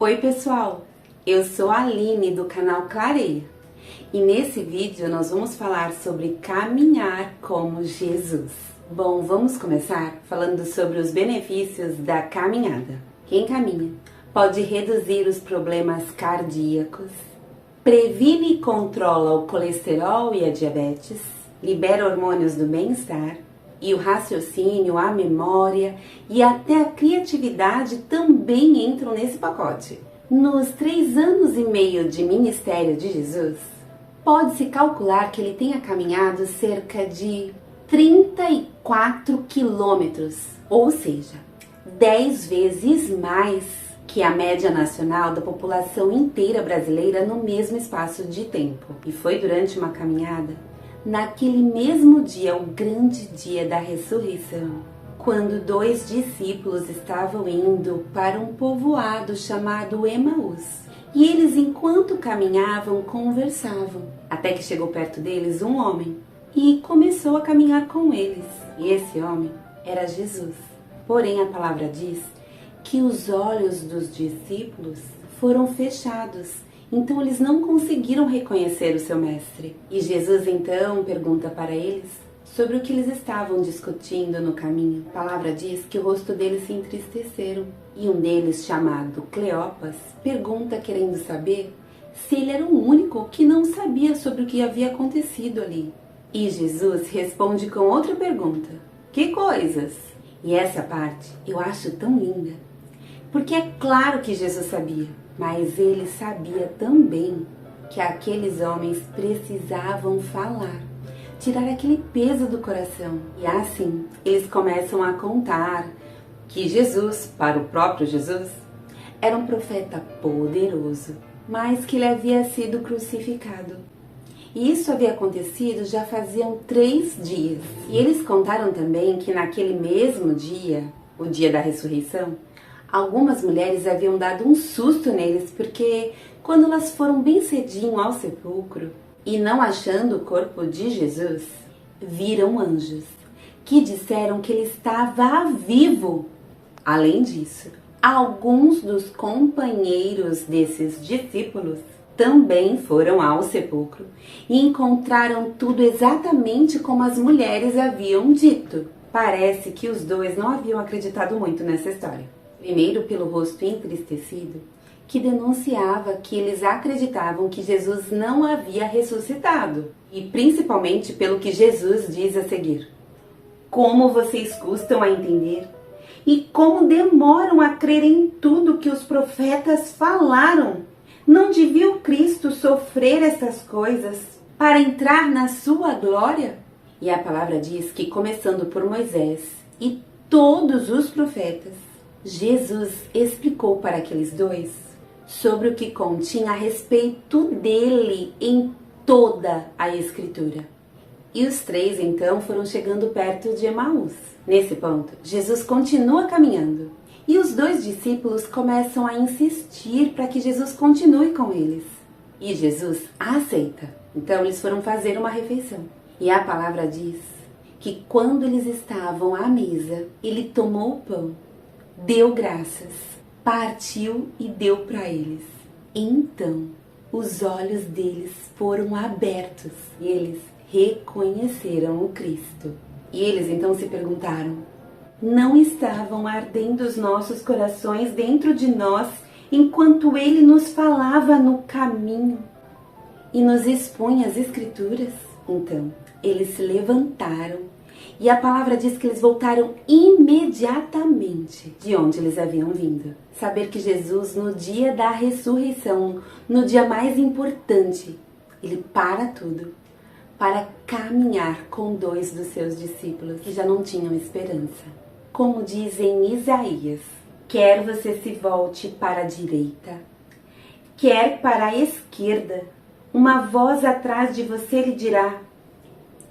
Oi pessoal, eu sou a Aline do canal Clareia e nesse vídeo nós vamos falar sobre caminhar como Jesus. Bom, vamos começar falando sobre os benefícios da caminhada. Quem caminha pode reduzir os problemas cardíacos, previne e controla o colesterol e a diabetes, libera hormônios do bem-estar, e o raciocínio, a memória e até a criatividade também entram nesse pacote. Nos 3 anos e meio de ministério de Jesus, pode-se calcular que ele tenha caminhado cerca de 34 quilômetros, ou seja, 10 vezes mais que a média nacional da população inteira brasileira no mesmo espaço de tempo. E foi durante uma caminhada naquele mesmo dia, o grande dia da ressurreição, quando 2 discípulos estavam indo para um povoado chamado Emaús. E eles, enquanto caminhavam, conversavam, até que chegou perto deles um homem e começou a caminhar com eles. E esse homem era Jesus. Porém, a palavra diz que os olhos dos discípulos foram fechados. Então eles não conseguiram reconhecer o seu mestre. E Jesus então pergunta para eles sobre o que eles estavam discutindo no caminho. A palavra diz que o rosto deles se entristeceram. E um deles, chamado Cleopas, pergunta querendo saber se ele era o único que não sabia sobre o que havia acontecido ali. E Jesus responde com outra pergunta. Que coisas? E essa parte eu acho tão linda. Porque é claro que Jesus sabia. Mas ele sabia também que aqueles homens precisavam falar, tirar aquele peso do coração. E assim, eles começam a contar que Jesus, para o próprio Jesus, era um profeta poderoso, mas que ele havia sido crucificado. E isso havia acontecido já faziam 3 dias. E eles contaram também que naquele mesmo dia, o dia da ressurreição, algumas mulheres haviam dado um susto neles, porque quando elas foram bem cedinho ao sepulcro e não achando o corpo de Jesus, viram anjos que disseram que ele estava vivo. Além disso, alguns dos companheiros desses discípulos também foram ao sepulcro e encontraram tudo exatamente como as mulheres haviam dito. Parece que os 2 não haviam acreditado muito nessa história. Primeiro pelo rosto entristecido, que denunciava que eles acreditavam que Jesus não havia ressuscitado. E principalmente pelo que Jesus diz a seguir. Como vocês custam a entender e como demoram a crer em tudo que os profetas falaram. Não devia o Cristo sofrer essas coisas para entrar na sua glória? E a palavra diz que, começando por Moisés e todos os profetas, Jesus explicou para aqueles 2 sobre o que continha a respeito dele em toda a Escritura. E os 3 então foram chegando perto de Emaús. Nesse ponto, Jesus continua caminhando e os 2 discípulos começam a insistir para que Jesus continue com eles. E Jesus aceita. Então eles foram fazer uma refeição. E a palavra diz que quando eles estavam à mesa, ele tomou o pão, deu graças, partiu e deu para eles. Então, os olhos deles foram abertos e eles reconheceram o Cristo. E eles então se perguntaram: não estavam ardendo os nossos corações dentro de nós enquanto ele nos falava no caminho e nos expunha as Escrituras? Então, eles se levantaram. E a palavra diz que eles voltaram imediatamente de onde eles haviam vindo. Saber que Jesus, no dia da ressurreição, no dia mais importante, ele para tudo para caminhar com 2 dos seus discípulos que já não tinham esperança. Como diz em Isaías: quer você se volte para a direita, quer para a esquerda, uma voz atrás de você lhe dirá: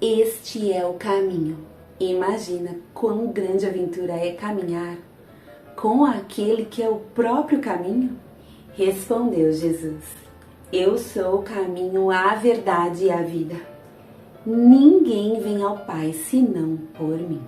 este é o caminho. Imagina quão grande aventura é caminhar com aquele que é o próprio caminho? Respondeu Jesus: eu sou o caminho, a verdade e a vida. Ninguém vem ao Pai senão por mim.